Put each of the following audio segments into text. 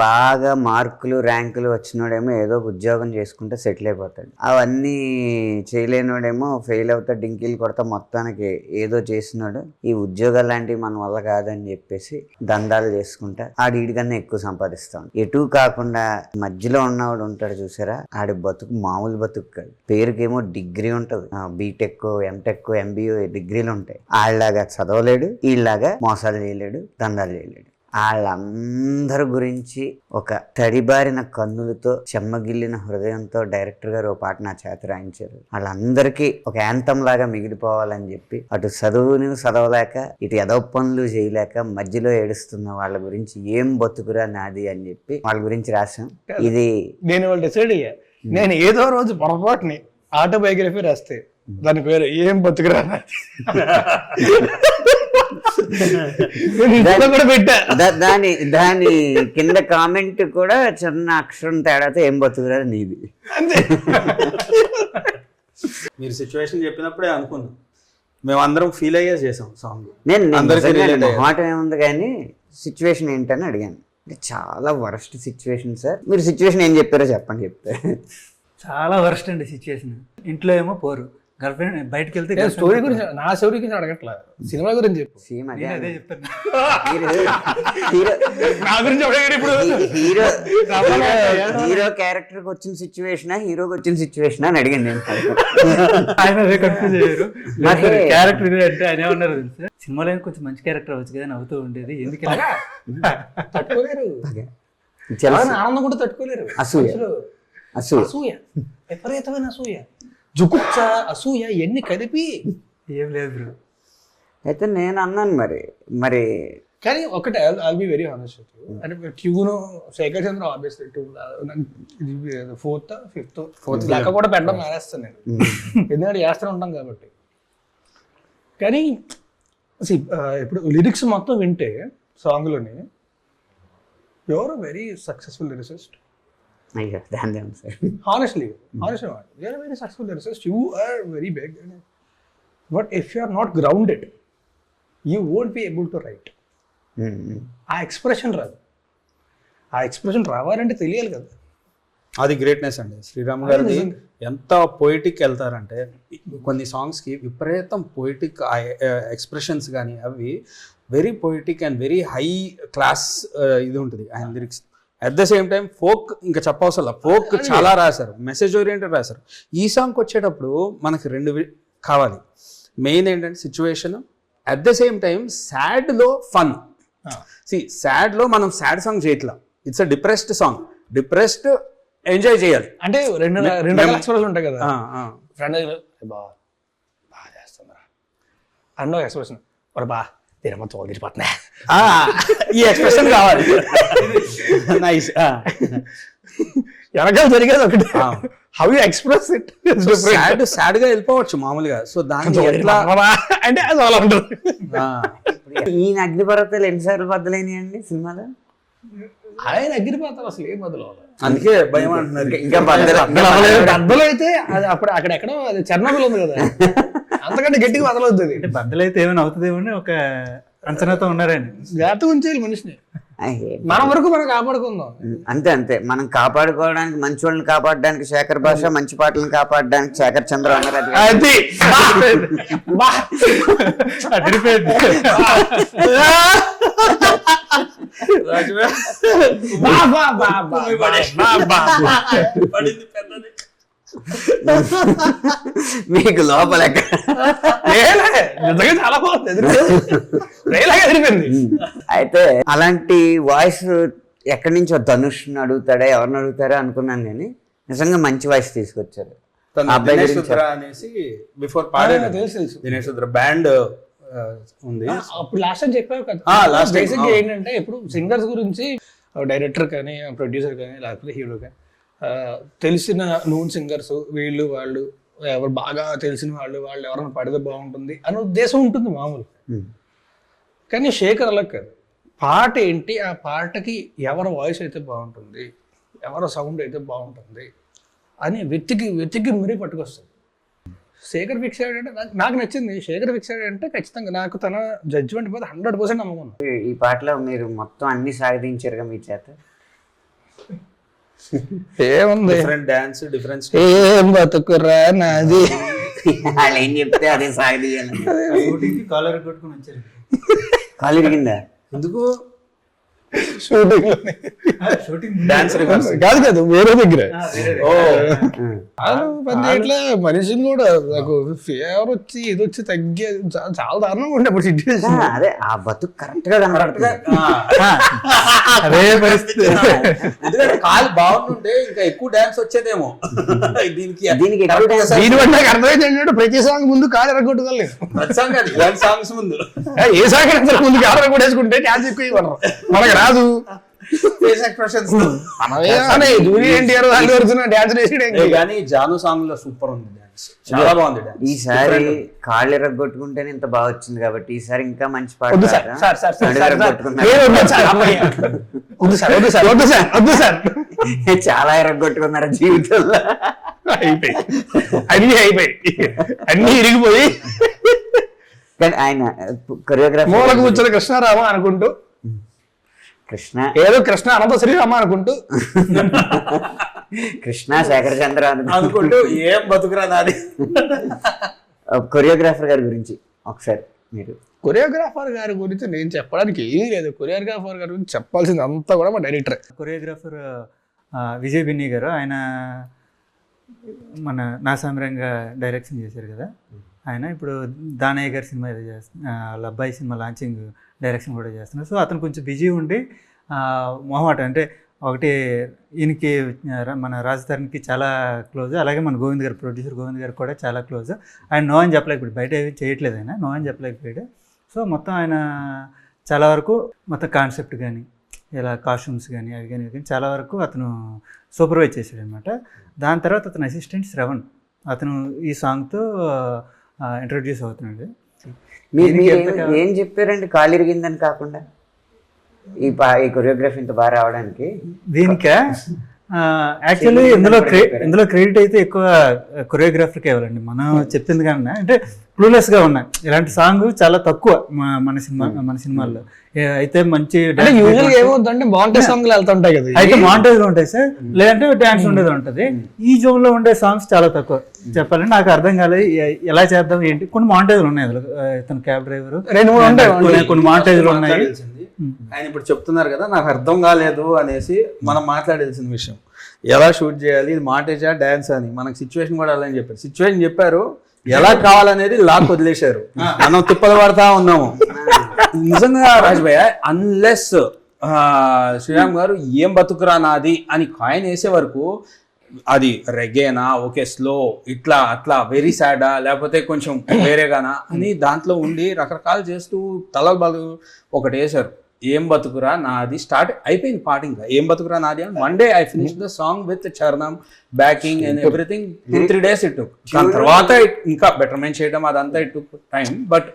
బాగా మార్కులు ర్యాంకులు వచ్చినోడేమో ఏదో ఉద్యోగం చేసుకుంటే సెటిల్ అయిపోతాడు. అవన్నీ చేయలేనోడేమో ఫెయిల్ అవుతా డింకీలు కొడతా మొత్తానికి ఏదో చేసినాడు. ఈ ఉద్యోగాలు లాంటివి మన వల్ల కాదని చెప్పేసి దందాలు చేసుకుంటా ఆడికన్నా ఎక్కువ సంపాదిస్తాడు. ఎటు కాకుండా మధ్యలో ఉన్నవాడు ఉంటాడు చూసారా, ఆడి బతుకు మామూలు బతుకు కాదు. పేరుకేమో డిగ్రీ ఉంటుంది, బీటెక్ ఎంటెక్ ఎంబీఏ డిగ్రీలు ఉంటాయి. వాళ్ళలాగా చదవలేడు, వీళ్ళలాగా మోసాలు చేయలేడు, దందాలు చేయలేడు. వాళ్ళందరి గురించి ఒక తడిబారిన కన్నులతో చెమ్మగిల్లిన హృదయంతో డైరెక్టర్ గారు ఒక పాట నా చేత రాయించారు. వాళ్ళందరికీ ఒక యాంతం లాగా మిగిలిపోవాలని చెప్పి అటు చదువుని చదవలేక ఇటు ఎదవ పనులు చేయలేక మధ్యలో ఏడుస్తున్న వాళ్ళ గురించి ఏం బతుకురా నాది అని చెప్పి వాళ్ళ గురించి రాశాం. ఇది నేను వాళ్ళు డిసైడ్ అయ్యా, నేను ఏదో రోజు పొరపాటుని ఆటోబయోగ్రఫీ రాస్తే దాని పేరు ఏం బతుకురా దాని కింద కామెంట్ కూడా చిన్న అక్షరం తేడాతో ఏం బతుకురా నీది. మీరు సిచ్యువేషన్ చెప్పినప్పుడే అనుకున్నాం, మేమందరం ఫీల్ అయ్యే చేసాం సాంగ్. నేను మాట ఏముంది కానీ సిచ్యువేషన్ ఏంటని అడిగాను. అంటే చాలా వరస్ట్ సిచ్యువేషన్ సార్. మీరు సిచ్యువేషన్ ఏం చెప్పారో చెప్పండి. చెప్తే చాలా వరస్ట్ అండి సిచ్యువేషన్. ఇంట్లో ఏమో పోరు, గర్ల్ ఫ్రెండ్ బయటకు వెళ్తే స్టోరీ గురించి, నా స్టోరీ గురించి అడగట్లా, సినిమా గురించి చెప్పు. సేమ్ నేను అదే చెప్తాను. నా గురించి ఇప్పుడు హీరో క్యారెక్టర్ వచ్చిన సిచ్యువేషనా హీరోకి వచ్చిన సిచ్యువేషనా అని అడిగాను నేను. ఆయన అదే కన్ఫ్యూజ్ అయ్యారు. క్యారెక్టర్ ఇది అంటే ఆయన ఏమన్నారు తెలుసా, సినిమాలో కొంచెం మంచి క్యారెక్టర్ అవచ్చు కదా, నవ్వుతూ ఉండేది, ఎందుకంటే తట్టుకోలేరు, ఆనందం కూడా తట్టుకోలేరు. అసూయ విపరీతమైన అసూయ, జుగుప్స, అసూయ ఎన్ని కలిపి ఏం లేదు బ్రో. అయితే నేను అన్నాను మరి కానీ ఒకటి ఐల్ బి వెరీ హానెస్ట్, అంటే ట్యూన్ శేఖర్ చంద్ర ఆబ్వియస్లీ ఫోర్త్ లెక్క కూడా పెట్టడం మానేస్తాను నేను, ఎందుకంటే చేస్తూనే ఉంటాం కాబట్టి. కానీ ఇప్పుడు లిరిక్స్ మొత్తం వింటే సాంగ్లోని your very successful lyricist. Honestly, you are a very successful lyricist. You are very big, but if you are not grounded, you won't be able to write. ఆ ఎక్స్ప్రెషన్ రాదు. ఆ ఎక్స్ప్రెషన్ రావాలంటే తెలియాలి కదా. అది గ్రేట్నెస్ అండి. శ్రీరామ్ గారిది ఎంత పోయిటిక్ వెళ్తారంటే కొన్ని సాంగ్స్కి విపరీతం పోయిటిక్ ఎక్స్ప్రెషన్స్ కానీ అవి very poetic and very high class ఇది ఉంటుంది ఆయన lyrics. At the same time folk ఇంకా చెప్పవసరం, ఫోక్ చాలా రాశారు, మెసేజ్ ఓరియంటెడ్ రాశారు. ఈ సాంగ్కి వచ్చేటప్పుడు మనకి రెండు కావాలి. మెయిన్ ఏంటంటే situation, at the same time సాడ్లో ఫన్. సాడ్లో మనం సాడ్ సాంగ్ చేయట్లా, it's a depressed song. Depressed enjoy చేయాలి అంటే రెండు ఎక్స్ప్రెషన్ ఉంటాయి కదా. ఫ్రెండ్ బాగా చేస్తుందా అన్నో ఎక్స్ప్రెషన్, బా మొత్తం తిరిగిపోతున్నా, ఈ ఎక్స్ప్రెషన్ కావాలి. నైస్. వెనకాల జరిగేది ఒకటి, how you express it. Sad గా వెళ్ళిపోవచ్చు మామూలుగా. సో దాన్ని ఎట్లా అంటే అది అలా ఉంటుంది. ఈయన అగ్నిపర్వతాలు ఎన్నిసార్లు బద్దలైనాయండి సినిమాలో? ఆయన అగ్నిపర్వతాలు అసలు ఏం బదులు, అందుకే భయం అంటున్నారు. ఇంకా బద్దలైతే అది అప్పుడు అక్కడెక్కడో అది చెర్నోబిల్ ఉంది కదా, అంతకంటే గట్టిగా బదలవుతుంది. అంటే బద్దలైతే ఏమైనా అవుతుందేమో అని ఒక అంచనాతో ఉన్నారండి. జాగ్రత్తగా ఉంచేయాలి మనిషిని, మన వరకు మనం కాపాడుకుందాం. అంతే మనం కాపాడుకోవడానికి, మంచి వాళ్ళని కాపాడడానికి శేఖర్ భాష, మంచి పాటలను కాపాడడానికి శేఖర్ చంద్ర అన్నారు. మీకు లోపల చాలా బాగుంది. అయితే అలాంటి వాయిస్ ఎక్కడి నుంచో ధనుష్ని అడుగుతాడా ఎవరిని అడుగుతారా అనుకున్నాను, కానీ నిజంగా మంచి వాయిస్ తీసుకొచ్చారు. అనేసి బిఫోర్ పాడాడు దినేష్ రుద్ర బ్యాండ్ ఉంది. అప్పుడు లాస్ట్ టైం చెప్పావు కదా, బేసిక్గా ఏంటంటే ఇప్పుడు సింగర్స్ గురించి డైరెక్టర్ కానీ ప్రొడ్యూసర్ కానీ లేకపోతే హీరో కానీ తెలిసిన నోన్ సింగర్స్ వీళ్ళు వాళ్ళు ఎవరు బాగా తెలిసిన వాళ్ళు ఎవరైనా పడితే బాగుంటుంది అనే ఉద్దేశం ఉంటుంది మామూలు. కానీ శేఖర్ అలా కాదు, పాట ఏంటి, ఆ పాటకి ఎవరి వాయిస్ అయితే బాగుంటుంది, ఎవరి సౌండ్ అయితే బాగుంటుంది అని వెతికి మరీ పట్టుకొస్తుంది. శేఖర్ ఫిక్స్ అయ్యాడంటే నాకు నచ్చింది. శేఖర్ ఫిక్స్ అయ్యాడంటే ఖచ్చితంగా నాకు తన జడ్జిమెంట్ మీద 100% నమ్మకం. ఈ పాటలో మీరు మొత్తం అన్ని సాధించారుగా మీ చేత. ఏముంది డిఫరెంట్ డాన్స్ డిఫరెంట్ ఏం బతుకురా నాది. వాళ్ళు ఏం చెప్తే అదే సాగదీయాలి. షూటింగ్కి కాలర్ కొట్టుకుని వచ్చారు. కాలు ఇరిగిందా? ఎందుకు షూటింగ్ షూటింగ్ డాన్స్ రివర్స్ కాదు కాదు వేరే దగ్గర. ఓ ఇట్లా మనిషిని కూడా నాకు ఫీవర్ వచ్చి ఇది వచ్చి తగ్గే చాలా దారుణంగా ఉండే అప్పుడు సిచ్యువేషన్. అదే ఆ బతుకు కరెక్ట్ గా కనబడుతుంది. అదే పరిస్థితి. ఎందుకంటే కాలు బాగుంటుంటే ఇంకా ఎక్కువ డాన్స్ వచ్చేదేమో. దీనికి దీనికి ఎక్కువ dance దీని వల్ల నాకు అర్థమైంది ఏంటంటే ప్రతి సాంగ్ ముందు కాలు ఎరగొట్టుకోలేదు. సాంగ్స్ ముందు ఏ సాంగ్ అయినా ముందు కాలు ఎరగొట్టేసుకుంటే డాన్స్ ఎక్కువ ఇవ్వరు. మనకు రాదు. Face expressions. Junior NTR Allu Arjun dance వేసి కానీ జాను సాంగ్ లో సూపర్ ఉంది డాన్స్, చాలా బాగుంది డాన్స్. ఈసారి కాళ్ళు ఎరగొట్టుకుంటేనే ఇంత బాగా వచ్చింది కాబట్టి ఈసారి ఇంకా మంచి పాట వద్దు సార్ పాడరా? సార్ సార్ నడుము సార్ సార్ ఎరగొట్టుకున్నారు. ఏ వద్దు సార్ అమ్మాయి. వద్దు సార్ వద్దు సార్ వద్దు సార్ వద్దు సార్. చాలా ఎరగొట్టుకున్నారు జీవితంలో. అయిపోయి అన్ని ఇరిగిపోయి కానీ ఆయన కొరియోగ్రాఫర్ మూలకు కూర్చొని కృష్ణారామ అనుకుంటూ కృష్ణ ఏదో కృష్ణ అనంత శ్రీరామ అనుకుంటూ కృష్ణ శేఖర్ చంద్ర అనుకుంటూ ఏం బతుకురా నాది. కొరియోగ్రాఫర్ గారి గురించి ఒకసారి మీరు. కొరియోగ్రాఫర్ గారి గురించి నేను చెప్పడానికి ఏమీ లేదు. కొరియోగ్రాఫర్ గారి గురించి చెప్పాల్సింది అంతా కూడా మా డైరెక్టర్. కొరియోగ్రాఫర్ విజయ్ బిన్నీ గారు, ఆయన మన నా సామ్రంగా డైరెక్షన్ చేశారు కదా. ఆయన ఇప్పుడు దానయ్య గారి సినిమా ఏదో చేస్తున్నారు, వాళ్ళ అబ్బాయి సినిమా లాంచింగ్ డైరెక్షన్ కూడా చేస్తున్నారు. సో అతను కొంచెం బిజీ ఉండి మొహమాట అంటే ఒకటి ఈయనకి మన రాజధానికి చాలా క్లోజ్, అలాగే మన గోవింద్ గారు ప్రొడ్యూసర్ గోవింద్ గారు కూడా చాలా క్లోజ్. ఆయన నో అని చెప్పలేకపోయాడు, బయట ఏవి చేయట్లేదు, ఆయన నో అని చెప్పలేకపోయాడు. సో మొత్తం ఆయన చాలా వరకు మొత్తం కాన్సెప్ట్ కానీ ఇలా కాస్ట్యూమ్స్ కానీ అవి కానీ చాలా వరకు అతను సూపర్వైజ్ చేశాడు అనమాట. దాని తర్వాత అతను అసిస్టెంట్ శ్రవణ్, అతను ఈ సాంగ్తో ఇంట్రొడ్యూస్ అవుతున్నాడు. మీరు ఏం చెప్పారండి కాలు ఇరిగిందని కాకుండా ఈ కొరియోగ్రఫీ ఇంత బాగా రావడానికి? దీనికా యాక్చువల్లీ ఇందులో క్రెడిట్ అయితే ఎక్కువ కొరియోగ్రాఫర్కి ఇవ్వాలండి. మనం చెప్పింది కన్నా అంటే క్లూలెస్గా ఉన్నాయి. ఇలాంటి సాంగ్ చాలా తక్కువ మన సినిమాల్లో. అయితే మంచి ఏమవుతుందంటే బాగుంటే సాంగ్లు వెళ్తుంటాయి కదా, అయితే మాంటేజ్లో ఉంటాయి సార్, లేదంటే డ్యాన్స్ ఉండేది ఉంటుంది. ఈ జోన్లో ఉండే సాంగ్స్ చాలా తక్కువ. చెప్పాలంటే నాకు అర్థం కాలేదు ఎలా చేద్దాం ఏంటి. కొన్ని మాంటేజ్లు ఉన్నాయి అందులో, ఇతను క్యాబ్ డ్రైవర్, కొన్ని మాంటేజ్లు ఉన్నాయి. ఆయన ఇప్పుడు చెప్తున్నారు కదా, నాకు అర్థం కాలేదు అనేసి మనం మాట్లాడాల్సిన విషయం. ఎలా షూట్ చేయాలి, ఇది మాంటేజా డాన్స్ అని. మనకు సిచ్యువేషన్ కూడా అలా అని చెప్పారు. సిచ్యువేషన్ చెప్పారు, ఎలా కావాలనేది లాక్ వదిలేశారు. మనం తిప్పలు పడతా ఉన్నాము. నిజంగా రాజ్భయ్య, అన్లెస్ శ్రీరామ్ గారు ఏం బతుకురా నాది అని కాయిన్ వేసే వరకు అది రెగేనా, ఓకే స్లో, ఇట్లా అట్లా వెరీ సాడా, లేకపోతే కొంచెం వేరేగానా అని దాంట్లో ఉండి రకరకాలు చేస్తూ తలలు బలు ఒకటి వేశారు. ఏం బతుకురా నాది స్టార్ట్ అయిపోయింది పాట. ఇంకా ఏం బతుకురా నాది అని one day I finish the song with చరణం, backing and everything. 2-3 days it took. దాని తర్వాత ఇంకా బెటర్మెంట్ చేయడం అదంతా ఇట్ టుక్ టైం. బట్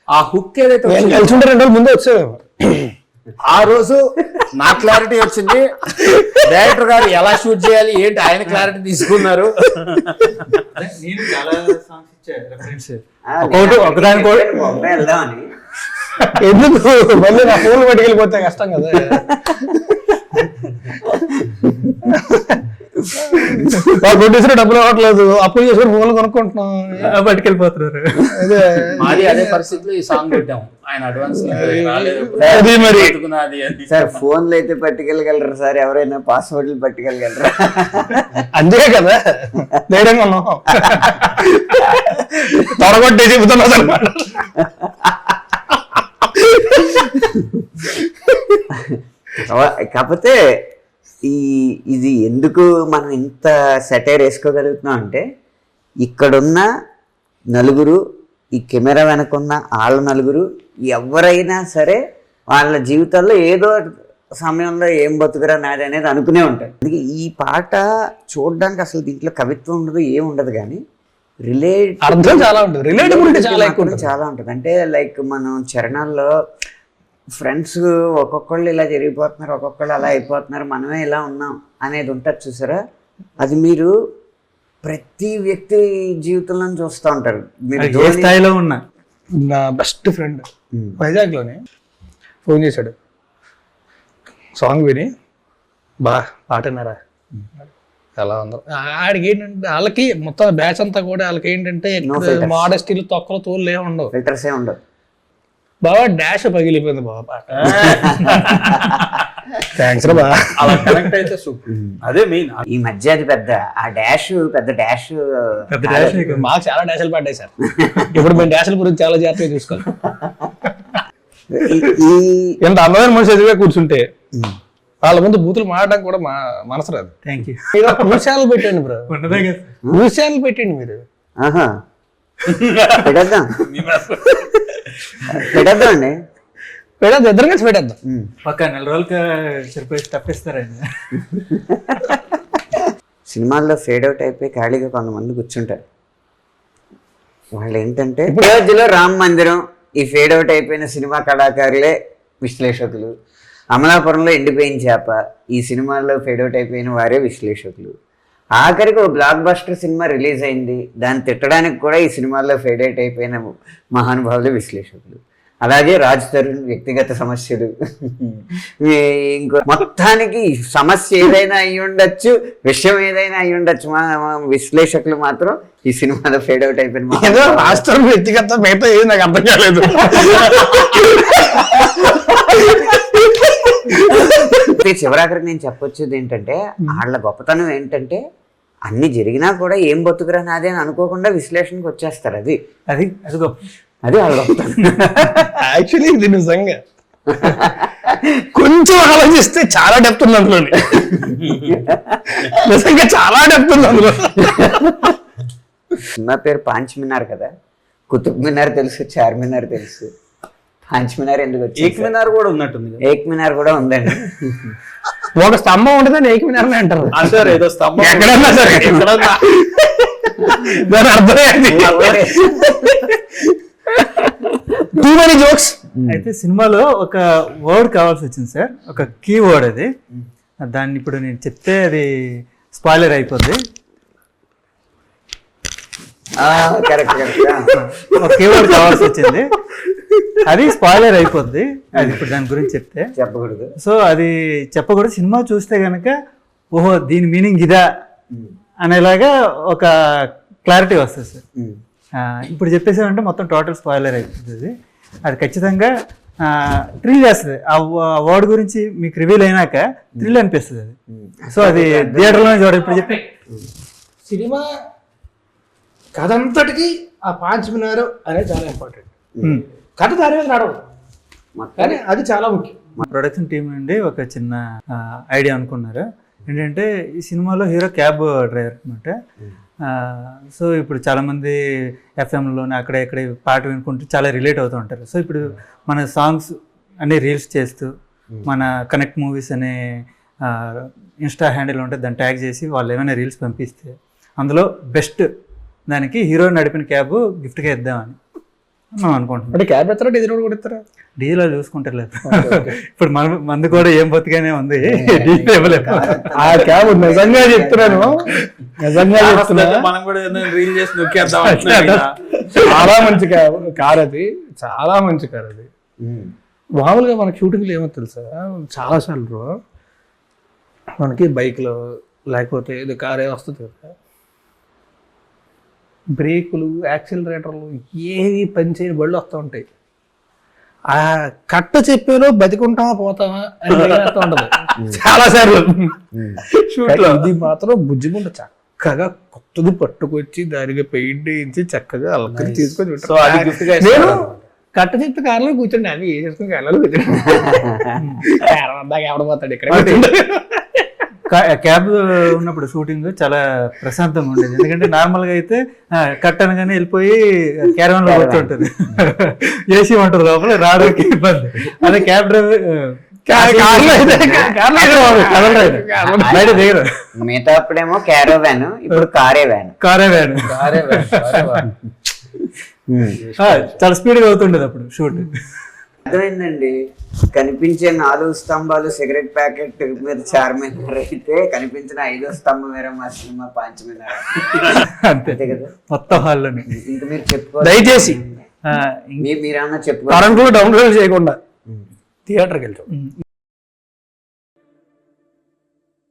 ఆ హుక్ ఏదైతే 2 రోజుల ముందే వచ్చేది, ఆ రోజు నా క్లారిటీ వచ్చింది. డైరెక్టర్ గారు ఎలా షూట్ చేయాలి ఏంటి ఆయన క్లారిటీ తీసుకున్నారు. నేను చాలా సాంగ్స్ ఇచ్చా రెఫరెన్స్. ఒకదాని కూడా వెళ్దామని ఎందుకు మళ్ళీ నా ఫోన్ పట్టుకెళ్ళిపోతే కష్టం కదా. ప్రొడ్యూసర్ డబ్బులు ఇవ్వట్లేదు, అప్పులు చేసుకుని ఫోన్లు కొనుక్కుంటున్నాం, పట్టుకెళ్ళిపోతున్నారు. మాది అదే పరిస్థితిలో ఈ సాంగ్ పెట్టాము. ఆయన అడ్వాన్స్ సార్ ఫోన్లు అయితే పట్టుకెళ్ళగలరు సార్, ఎవరైనా పాస్వర్డ్లు పట్టుకెళ్ళగలరా? అంతే కదా, ధైర్యంగా ఉన్నాం, తొడగొట్టే చెబుతున్నా సార్. కాకపోతే ఇది ఎందుకు మనం ఇంత సెటైర్ వేసుకోగలుగుతున్నాం అంటే ఇక్కడున్న నలుగురు, ఈ కెమెరా వెనకున్న వాళ్ళ నలుగురు, ఎవరైనా సరే వాళ్ళ జీవితాల్లో ఏదో సమయంలో ఏం బతుకురా నాది అనేది అనుకునే ఉంటారు. అందుకే ఈ పాట చూడడానికి అసలు దీంట్లో కవిత్వం ఉండదు, ఏం ఉండదు, కానీ అర్థం చాలా ఉంటుంది, రిలేటబిలిటీ చాలా ఎక్కువ ఉంటుంది. చాలా ఉంటుంది. అంటే లైక్ మనం చరణాల్లో ఫ్రెండ్స్ ఒక్కొక్కళ్ళు ఇలా జరిగిపోతున్నారు, ఒక్కొక్కళ్ళు అలా అయిపోతున్నారు, మనమే ఇలా ఉన్నాం అనేది ఉంటుంది చూసారా. అది మీరు ప్రతి వ్యక్తి జీవితంలో చూస్తూ ఉంటారు. మీరు ఏ స్థాయిలో ఉన్నా. నా బెస్ట్ ఫ్రెండ్ వైజాగ్లోనే ఫోన్ చేశాడు, సాంగ్ విని బా పాట విన్నారా ఎలా ఉందో. ఆడికి ఏంటంటే వాళ్ళకి మొత్తం బ్యాచ్ అంతా కూడా వాళ్ళకి ఏంటంటే మోడస్టీలు తొక్కలు తోలు ఏమి ఉండవు, ఫిల్టర్స్ ఏ ఉండవు. బాబా డాష్ పగిలిపోయింది బాబా పాట. థ్యాంక్స్ రా బాబా. అలా కనెక్ట్ అయితే సూపర్. అదే మెయిన్. ఈ మధ్య అది పెద్ద ఆ డాష్ పెద్ద డాష్ మాకు చాలా డాష్లు పడ్డాయి సార్. ఇప్పుడు మేము డాష్ల గురించి చాలా జాగ్రత్తగా చూసుకోవాలి. ఎంత అందమైన మనిషి ఎదురుగా కూర్చుంటే వాళ్ళ ముందు బూతులు మారడానికి కూడా మనసు రాదు. Thank you. న్యూస్ ఛానల్ పెట్టండి బ్రో, న్యూస్ ఛానల్ పెట్టండి మీరు. పెట్టేద్దాం పెట్టేద్దాం అండి, పెట్టేద్దాం, ఇద్దరు కలిసి పెట్టేద్దాం. పక్క 4 రోజులకి సరిపోయి తప్పిస్తారండి. సినిమాల్లో ఫేడ్ అవుట్ అయిపోయి ఖాళీగా కొంతమంది కూర్చుంటారు. వాళ్ళు ఏంటంటే రోజులో రామ్ మందిరం ఈ ఫేడ్ అవుట్ అయిపోయిన సినిమా కళాకారులే విశ్లేషకులు, అమలాపురంలో ఎండిపోయిన చేప ఈ సినిమాల్లో ఫేడ్ అవుట్ అయిపోయిన వారే విశ్లేషకులు. ఆఖరికి ఒక బ్లాక్ బస్టర్ సినిమా రిలీజ్ అయింది, దాన్ని తిట్టడానికి కూడా ఈ సినిమాల్లో ఫేడ్ అవుట్ అయిపోయిన మహానుభావులు విశ్లేషకులు. అలాగే రాజ్ తరుణ్ వ్యక్తిగత సమస్యలు, ఇంకో మొత్తానికి సమస్య ఏదైనా అయి ఉండొచ్చు, విషయం ఏదైనా అయి ఉండొచ్చు, మా విశ్లేషకులు మాత్రం ఈ సినిమాలో ఫేడ్ అవుట్ అయిపోయిన రాజ్ తరుణ్ వ్యక్తిగత మిగతా ఏది నాకు అర్థం కాలేదు. చివరాఖరికి నేను చెప్పొచ్చేది ఏంటంటే వాళ్ళ గొప్పతనం ఏంటంటే అన్ని జరిగినా కూడా ఏం బతుకురా నాది అని అనుకోకుండా విశ్లేషణకు వచ్చేస్తారు. అది అది అది గొప్ప, అది వాళ్ళ గొప్పతనం. యాక్చువల్లీ ఇది నిజంగా కొంచెం ఆలోచిస్తే చాలా డెప్త్ ఉంది అందులో, నిజంగా చాలా డెప్త్ ఉంది అందులో. సినిమా పేరు పాంచ్ మినార్ కదా, కుతుబ్ మినార్ తెలుసు, చార్మినార్ తెలుసు, పాంచ్ మినార్ ఎందుకు వచ్చి ఏక్ మినార్ కూడా ఉన్నట్టుంది. ఏక్ మినార్ కూడా ఉందండి. ఒక స్తంభం ఉంటుందని ఏక్ మినార్ అంటారు. సార్ ఏదో స్తంభం ఎక్కడన్నా సరే దాని అర్థమే టూ మెనీ జోక్స్. అయితే సినిమాలో ఒక వర్డ్ కావాల్సి వచ్చింది సార్, ఒక కీ వర్డ్. అది దాన్ని ఇప్పుడు నేను చెప్తే అది స్పాయిలర్ అయిపోద్ది. Correct correct. ఒక కీ వర్డ్ కావాల్సి వచ్చింది, అది స్పాయిలర్ అయిపోద్ది. అది ఇప్పుడు దాని గురించి చెప్తే చెప్పకూడదు. సో అది చెప్పకూడదు. సినిమా చూస్తే కనుక ఓహో దీని మీనింగ్ ఇదా అనేలాగా ఒక క్లారిటీ వస్తుంది సార్. ఇప్పుడు చెప్పేసామంటే మొత్తం టోటల్ స్పాయిలర్ అయిపోతుంది. అది ఖచ్చితంగా థ్రిల్ చేస్తుంది. ఆ వర్డ్ గురించి మీకు రివీల్ అయినాక థ్రిల్ అనిపిస్తుంది అది. సో అది థియేటర్లోనే చూడాలి. ఇప్పుడు చెప్పి సినిమా కథ అంతటికి ఆ పాంచ్ మినార్ అనేది చాలా ఇంపార్టెంట్. కథ దాని మీద నడవదు కానీ అది చాలా ముఖ్యం. మా ప్రొడక్షన్ టీం నుండి ఒక చిన్న ఐడియా అనుకున్నారు. ఏంటంటే ఈ సినిమాలో హీరో క్యాబ్ డ్రైవర్ అనమాట. సో ఇప్పుడు చాలామంది ఎఫ్ఎంలోనే అక్కడ ఇక్కడ పాట వినుకుంటూ చాలా రిలేట్ అవుతూ ఉంటారు. సో ఇప్పుడు మన సాంగ్స్ అన్ని రీల్స్ చేస్తూ మన కనెక్ట్ మూవీస్ అనే ఇన్స్టా హ్యాండిల్ ఉంటే దాన్ని ట్యాగ్ చేసి వాళ్ళు ఏమైనా రీల్స్ పంపిస్తే అందులో బెస్ట్ దానికి హీరో నడిపిన క్యాబ్ గిఫ్ట్గా ఇద్దామని మనం అనుకుంటున్నాం. అంటే క్యాబ్ ఎత్తారా డీజిల్ కూడా ఇస్తారా? డీజిల్ చూసుకుంటారు. ఇప్పుడు మందు కూడా ఏం బతిగానే ఉంది, డీజిల్ ఇవ్వలేదు. ఆ క్యాబ్ నిజంగా చెప్తున్నాను, నిజంగా చెప్తున్నా, మనం కూడా రీల్ చేసి నొక్కేద్దాం. చాలా మంచి కార్ అది, చాలా మంచి కార్ అది. మామూలుగా మనకి షూటింగ్లో ఏమో తెలుసా, చాలాసార్లు మనకి బైక్లో లేకపోతే ఇది కారే వస్తుంది కదా, బ్రేకులు యాక్సిలరేటర్లు ఏవి పనిచేయని బళ్ళు వస్తూ ఉంటాయి. ఆ కట్ట చెప్పేలో బతికుంటామా పోతామా అని వస్తూ ఉంటది చాలాసార్లు షూట్లో. ఇది మాత్రం బుజ్జిగుంట చక్కగా కొత్తది పట్టుకొచ్చి దానికి పెయింట్ వేయించి చక్కగా అలకరి తీసుకొని నేను కట్ట చెప్తే కార్లో కూర్చోండి, అవి ఏ చేసుకుని కార్లో కూర్చోండి, ఎవడ పోతాడు ఇక్కడ. క్యాబ్ ఉన్నప్పుడు షూటింగ్ చాలా ప్రశాంతంగా ఉండేది. ఎందుకంటే నార్మల్గా అయితే కట్ అనగానే వెళ్ళిపోయి క్యారవాన్ లో కూర్చుంటుంది, ఏసీ ఉంటుంది లోపల, రావడానికి ఇబ్బంది. అదే క్యాబ్ డ్రైవర్ బయట దిగరు. మిగతా అప్పుడేమో క్యారో వ్యాన్, ఇప్పుడు కారే వ్యాన్. చాలా స్పీడ్గా అవుతుండేది అప్పుడు షూట్. అర్థమైందండి. కనిపించే 4 స్తంభాలు సిగరెట్ ప్యాకెట్ మీరు చార్మినార్ అయితే కనిపించిన 5వ స్తంభం వేరే మా సినిమా పాంచ్ మినార్. అంతే కదా మొత్తం హాల్లోనే. ఇంక మీరు చెప్పుకో, దయచేసి మీరేమన్నా చెప్పుకో, కరెంట్ డౌన్లోడ్ చేయకుండా థియేటర్కి వెళ్తాం.